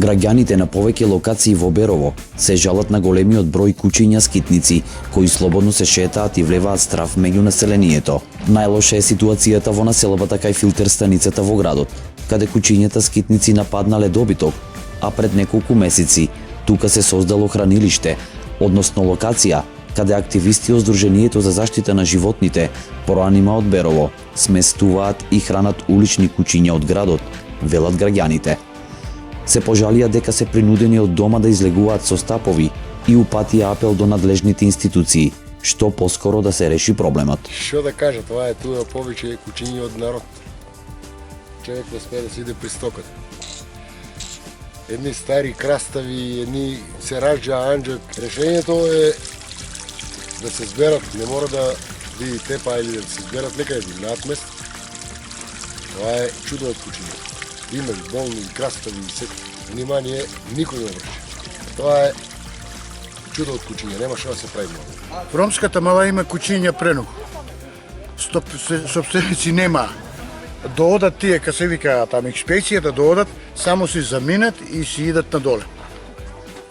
Граѓаните на повеќе локации во Берово се жалат на големиот број кучиња скитници кои слободно се шетаат и влеваат страв меѓу населението. Најлоша е ситуацијата во населбата кај филтер станицата во градот, каде кучињата скитници нападнале добиток, а пред неколку месеци тука се создало хранилиште, односно локација каде активисти од Сдруженијето за заштита на животните Проанима од Берово сместуваат и хранат улични кучиња од градот, велат граѓаните. Се пожалија дека се принудени од дома да излегуваат со стапови и упатија апел до надлежните институции, што поскоро да се реши проблемот. Што да кажа, това е туа повеќе кучиња од народ. Човек не смее да се иде при стоката. Едни стари крастави, едни се раѓа анџак. Решението е да се зберат, не мора да види тепа или да се зберат некаде надмест. Това е чудо од кучиња. Има ли болни, крастави и се. Внимание, никој не врши. Това е чудо од кучиња, нема што да се прави много. В ромската мала има кучиња преногу. Собственици нема. Доодат тие, ка се вика там експеција, да доодат, само си заминат и си идат надоле.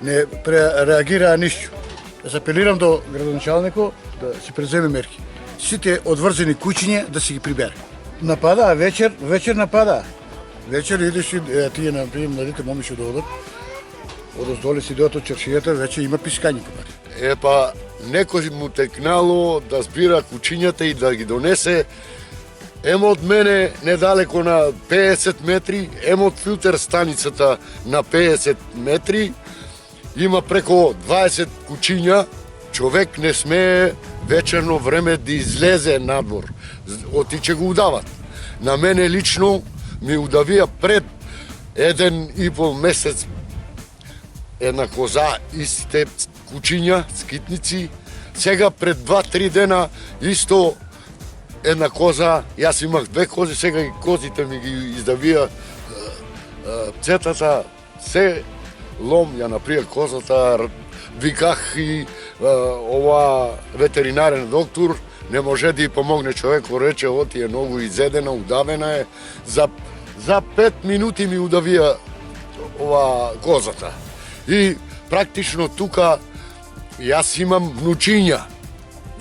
Не реагираа ништо. Јас апелирам до градоначалникот да си преземе мерки. Сите одврзени кучиња да си ги прибере. Нападаа вечер нападаа. Вечер идеш и тие на прием младите моми што доодат. Одоздоле си дојат од чаршијата, веќе има пискања. Епа, некој му текнало да збира кучињата и да ги донесе. Емо од мене недалеко на 50 метри, емо од филтер станицата на 50 метри, има преко 20 кучиња, човек не смее вечерно време да излезе надвор, отиче го удават. На мене лично ми удавија пред 1,5 месец една коза, истите кучиња, скитници, сега пред 2-3 дена исто една коза, јас имах 2 кози, сега и козите ми ги издавија цетата, се лом, ја наприја козата, виках и ова ветеринарен доктор, не може да ја помогне човек, рече, оти е многу изедена, удавена е, за 5 минути ми удавија ова козата. И практично тука јас имам внучиња.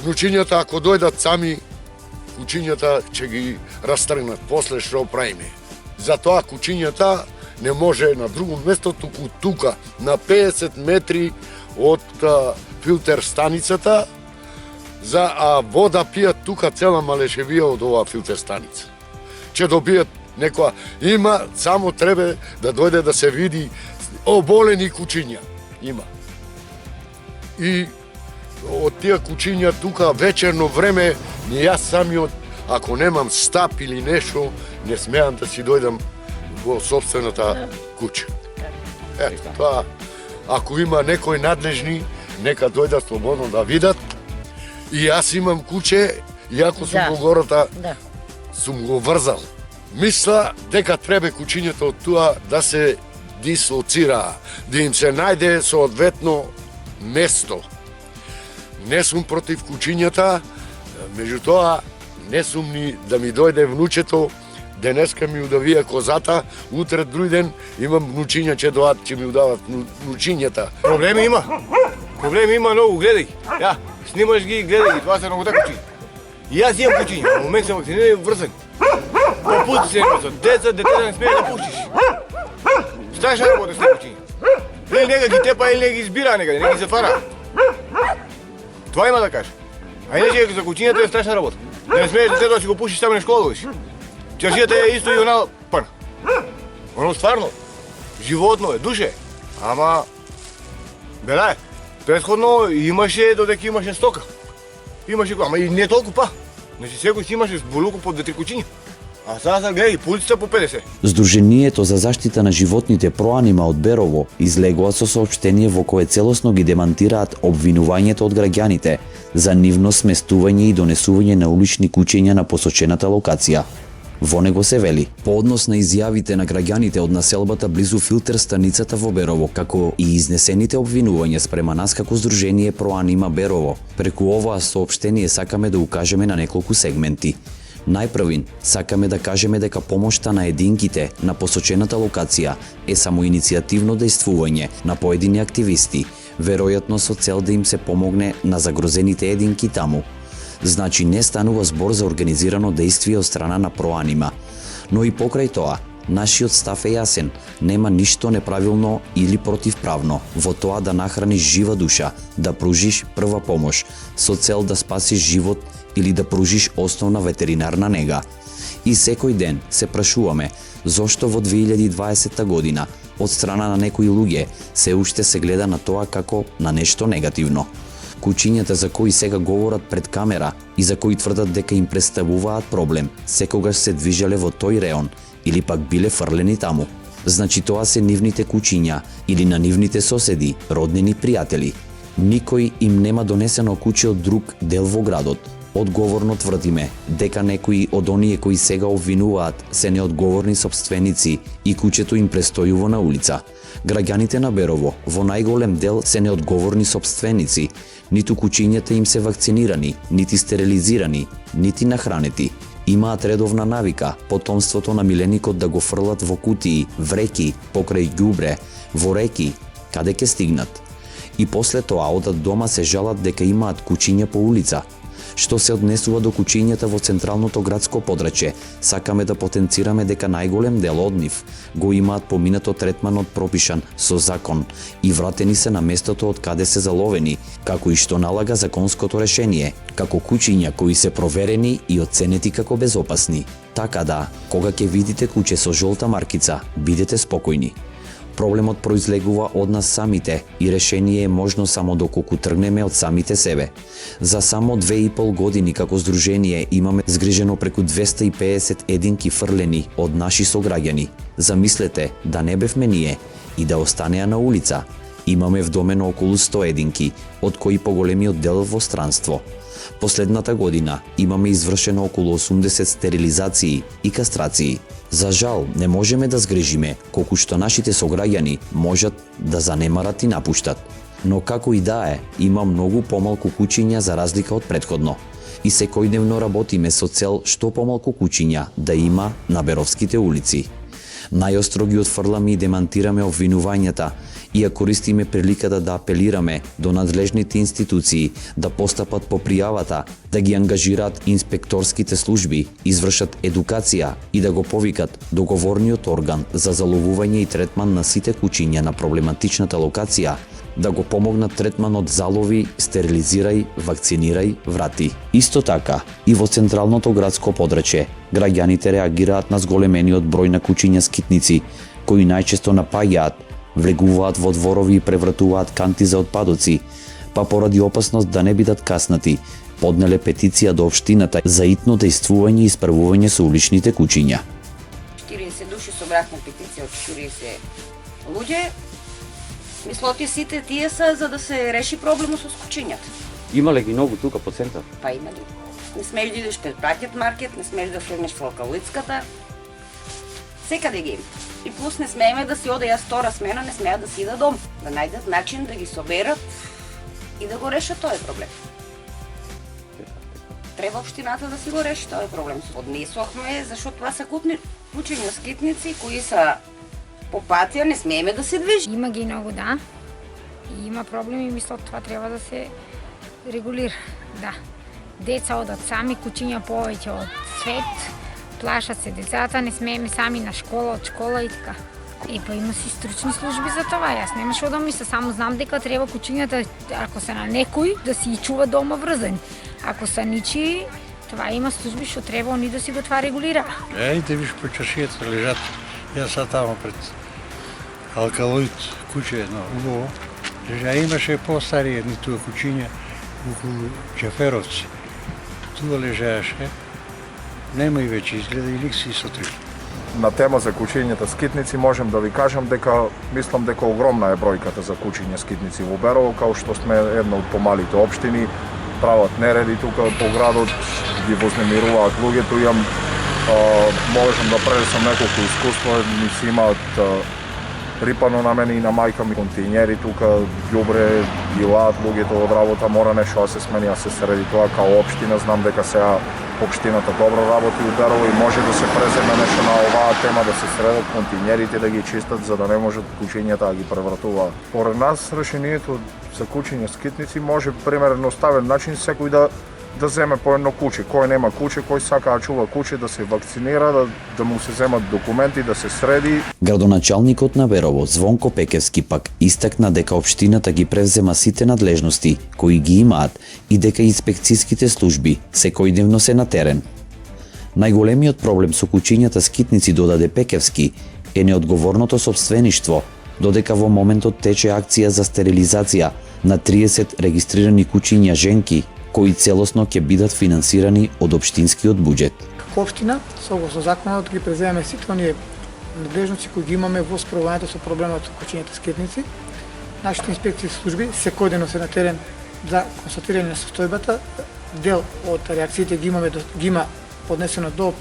Внучињата ако дојдат сами, кучињата ќе ги растргнат после што правиме. Затоа кучињата не може на друго место, туку тука, на 50 метри од филтер станицата, а вода пијат тука цела Малешевија од оваа филтер станица. Ќе добијат некоја, има, само треба да дојде да се види оболени кучиња. Има. И од тие кучиња тука вечерно време, ни јас самиот, ако немам стап или нешто, не смеам да си дојдам во собствената куќа. Ето, тоа, ако има некои надлежни, нека дојдат слободно да видат. И јас имам куќе, иако сум во гората, сум го врзал. Мисла дека треба кучињата од тоа да се дислоцираа, да им се најде соодветно место. Не сум против кучињата, меѓутоа не сум ни да ми дојде внучето, денеска ми удавија козата, утре друј ден имам внучиња ќе доат, ќе ми удават внучињата. Проблеми има. Проблеми има многу, гледај. Ја, снимаш ги, гледај ги, тоа се многу кучиња. И јас имам кучиња, во момент се вакцинирани врзани. По пут се носат деца, детето не смее да пуштиш. Страшна работа с кучиња. Или нека ги тепа, или нека ги избира некаде, нека ги затвара. Тоа има да каже. А иначе за кучињата е страшна работа. Да не смееш детето да си го пушиш само на школа. Чаршијата е исто и она пана. Оно стварно, животно е, душе. Ама, беле, предходно имаше, додека имаше стока. Имаше, ама и не толку па. Значи секој си имаше волуку по 2-3 кучиња. А сега гледај, пулицата по 50. Сдруженијето за заштита на животните Проанима од Берово излегува со соопштение во кое целосно ги демантираат обвинувањето од граѓаните за нивно сместување и донесување на улични кучиња на посочената локација. Во него се вели: по однос на изјавите на граѓаните од населбата близу филтер станицата во Берово, како и изнесените обвинувања спрема нас како Сдружение Проанима Берово, преку оваа соопштение сакаме да укажеме на неколку сегменти. Најпрвин, сакаме да кажеме дека помошта на единките на посочената локација е само иницијативно дејствување на поедини активисти, веројатно со цел да им се помогне на загрозените единки таму. Значи не станува збор за организирано дејствие од страна на Проанима. Но и покрај тоа, нашиот став е јасен, нема ништо неправилно или противправно во тоа да нахраниш жива душа, да пружиш прва помош, со цел да спасиш живот или да пружиш основна ветеринарна нега. И секој ден се прашуваме зошто во 2020 година од страна на некои луѓе се уште се гледа на тоа како на нешто негативно. Кучињата за кои сега говорат пред камера и за кои тврдат дека им представуваат проблем, секогаш се движеле во тој реон или пак биле фрлени таму. Значи тоа се нивните кучиња или на нивните соседи, роднини, пријатели. Никој им нема донесено куќе од друг дел во градот. Одговорно тврдиме дека некои од оние кои сега обвинуваат се неодговорни сопственици и куќето им престојува на улица. Граѓаните на Берово во најголем дел се неодговорни сопственици. Ниту кучињата им се вакцинирани, нити стерилизирани, нити нахранети. Имаат редовна навика потомството на миленикот да го фрлат во кутии, вреки, покрај ѓубре, во реки, каде ќе стигнат. И после тоа одат дома се жалат дека имаат кучиња по улица. Што се однесува до кучињата во централното градско подрачје, сакаме да потенцираме дека најголем дел од нив го имаат поминато третман пропишан со закон и вратени се на местото од каде се заловени, како и што налага законското решение, како кучиња кои се проверени и оценети како безопасни. Така да, кога ќе видите куќе со жолта маркица, бидете спокојни. Проблемот произлегува од нас самите и решение е можно само доколку тргнеме од самите себе. За само 2,5 години како здружение имаме згрижено преку 250 единки фрлени од наши сограѓани. Замислете да не бевме ние и да останеа на улица. Имаме вдомено околу 100 единки, од кои поголемиот дел во странство. Последната година имаме извршено околу 80 стерилизации и кастрации. За жал, не можеме да згрижиме колку што нашите сограѓани можат да занемарат и напуштат. Но како и да е, има многу помалку кучиња за разлика од претходно. И секојдневно работиме со цел што помалку кучиња да има на Беровските улици. Најостро ги отфрламе и демантираме обвинувањата и ја користиме приликата да апелираме до надлежните институции да постапат по пријавата, да ги ангажираат инспекторските служби, извршат едукација и да го повикат договорниот орган за заловување и третман на сите кучиња на проблематичната локација, да го помогнат третман од залови, стерилизирај, вакцинирај, врати. Исто така, и во централното градско подрачје, граѓаните реагираат на зголемениот број на кучиња скитници, кои најчесто напаѓаат, влегуваат во дворови и превратуваат канти за отпадоци, па поради опасност да не бидат каснати, поднеле петиција до општината за итно дејствување и исправување со уличните кучиња. 40 души собрахме петиција од 40 луѓе. Мислоти сите тие се за да се реши проблемот со кучињата. Има ли ги многу тука по центар? Па има ли. Не смееш да идеш пред Бракет маркет, не смееш да влегнеш во Локалицката. Секаде ги има. И плюс не смееме да си оде јас втора смена, не смеат да си ида дом. Да најдат начин да ги соберат и да го решат тој проблем. Треба општината да си го реши тој проблем. Однесохме, зашто това се кучиња скитници кои са по патија, не смееме да се движи. Има ги многу, да. И има проблеми, мислам, това треба да се регулира. Да. Деца одат сами, кучиња повеќе од свет, плашат се децата, не смееме сами на школа, од школа и така. Па има си стручни служби за това. Јас нема што да мисля, само знам дека треба кучињата, ако се на некој, да си чува дома врзани. Ако се ничи, това има служби што треба они да си го това регулира. Ејте виж по чашијата лежат. Јас са тамо пред алкалоид куќе едно убаво. А имаше по-стари едни туа кучиња околу Џаферовци. Туа лежаеше. Нема и веќе изгледа и ликси и сотри. На тема за кучињата скитници можем да ви кажам дека мислам дека огромна е бројката за кучиња скитници во Берово, као што сме една од помалите општини, прават нереди тука по градот, ги вознемируваат луѓето. Можам да пренесам неколку искуства, ни си имаат припадно на мене и на мајка ми контейнери тука, ѓубре, билаат луѓето од работа, мора нешто да се смени, да се среди тоа као општина, знам дека сега општината добро работи у Берово и може да се преземе нешто на оваа тема, да се средат контейнерите, да ги чистат, за да не можат кучињата да ги превратуваат. Поред нас решението за кучиња скитници може примерно едноставен начин секој да земе по едно куче. Кој нема куче, кој сака да чува куче, да се вакцинира, да му се земат документи, да се среди. Градоначалникот на Берово, Звонко Пекевски, пак истакна дека општината ги превзема сите надлежности кои ги имаат и дека инспекцијските служби секојдневно се на терен. Најголемиот проблем со кучињата скитници, додаде Пекевски, е неодговорното сопствеништво, додека во моментот тече акција за стерилизација на 30 регистрирани кучиња женки, кои целосно ќе бидат финансирани од општинскиот буџет. Како општина, согласно законот, ги преземаме сите оние надлежности кои ги имаме во справувањето со проблемот со кучињата скитници. Нашите инспекцијски служби секојдневно се на терен за констатирање на состојбата. Дел од реакциите ги има поднесено до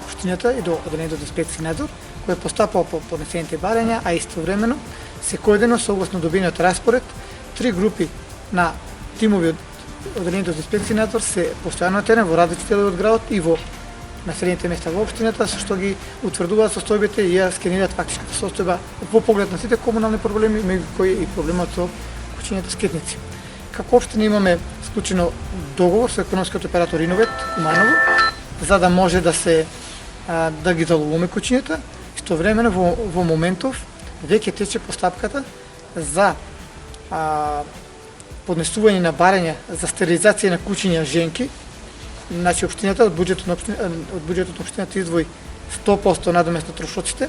општината и до одделението за инспекција надзор, кој постапува по поднесените барања, а истовремено секојдневно согласно добиениот распоред 3 групи на тимови од одделението за инспекција надзор се постојано на терен во различните делови од градот и во населените места во општината, со што ги утврдуваат состојбите и ја скенираат фактичката состојба во поглед на сите комунални проблеми, меѓу кои и проблемот со кучињата скитници. Како општина имаме склучено договор со економскиот оператор Иновет Куманово, за да може да ги заловуваме кучињата. Истовремено во моментов веќе тече постапката за поднесување на барања за стерилизација на кучиња женки. Значи општината од буџетот на општината издвои 100% надомест трошоците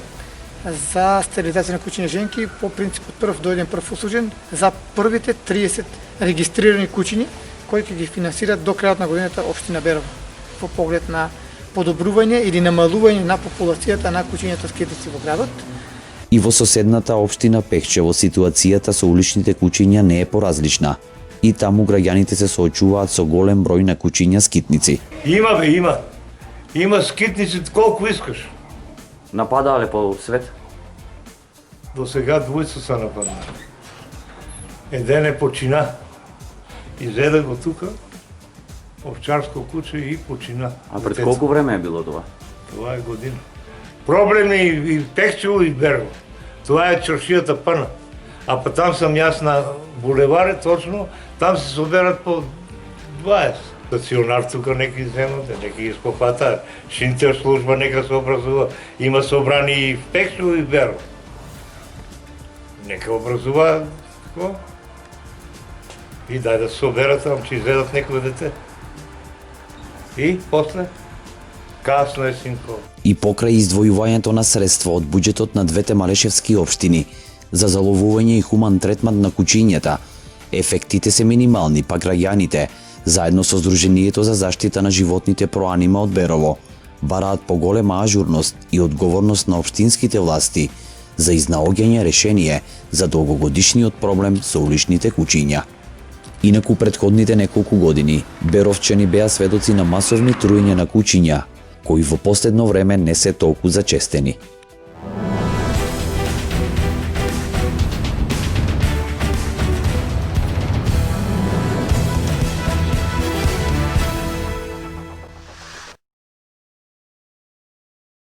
за стерилизација на кучиња женки по принципот прв дојден прв услужен за првите 30 регистрирани кучиња кои ќе ги финансираат до крајот на годината општина Берово по поглед на подобрување или намалување на популацијата на кучињата скитници во градот. И во соседната општина Пехчево ситуацијата со уличните кучиња не е поразлична. И таму граѓаните се соочуваат со голем број на кучиња скитници. Има. Има скитници колку искаш. Нападаа ли по свет? До сега двојца се нападнаа. Еден е почина. Изеде го тука, овчарско куче и почина. А пред колку време е било тоа? Това е година. Проблем е и Пехчево и Берово. Това е чаршијата Пана. А па там сам јас на булеваре, точно, там се соберат по 20. Стационар тука неки земат, неки ги скопатаат. Шинтер служба нека се образува. Има собрани и в Пехчево и Берово. Нека образува тако. И дај да се соберат там, че изведат некој дете. И после, касно е синко. И покрај издвојувањето на средства од буџетот на двете малешевски општини за заловување и хуман третман на кучињата, ефектите се минимални, па граѓаните, заедно со Сдруженијето за заштита на животните Проанима од Берово, бараат поголема ажурност и одговорност на општинските власти за изнаоѓање решение за долгогодишниот проблем со уличните кучиња. Инаку претходните неколку години, беровчани беа сведоци на масовни труења на кучиња, кои во последно време не се толку зачестени.